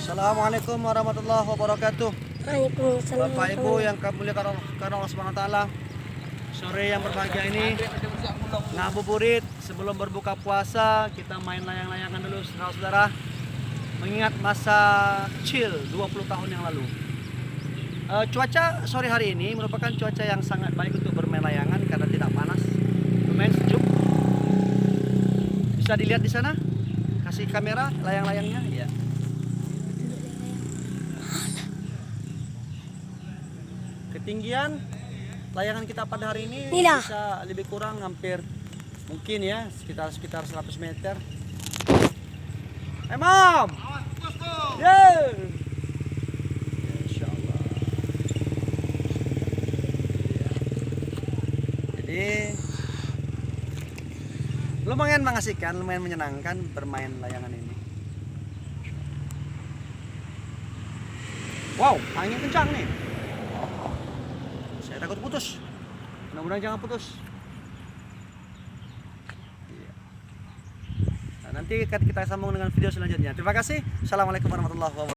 Assalamualaikum warahmatullahi wabarakatuh. Waalaikumsalam. Bapak Ibu yang kami muliakan Allah Subhanahu wa taala. Sore yang berbahagia ini ngabuburit sebelum berbuka puasa, kita main layang-layangan dulu saudara-saudara. Mengingat masa kecil 20 tahun yang lalu. Cuaca sore hari ini merupakan cuaca yang sangat baik untuk bermain layangan karena tidak panas, lumayan sejuk. Bisa dilihat di sana, kasih kamera layang-layangnya, ya. Ketinggian layangan kita pada hari ini bisa lebih kurang hampir mungkin ya sekitar 100 meter. Mam, yeah. Insyaallah. Jadi lumayan mengasihkan, lumayan menyenangkan bermain layangan ini. Wow, angin kencang nih. Saya takut putus. Mudah-mudahan jangan putus. Nah, nanti kita sambung dengan video selanjutnya. Terima kasih. Assalamualaikum warahmatullahi wabarakatuh.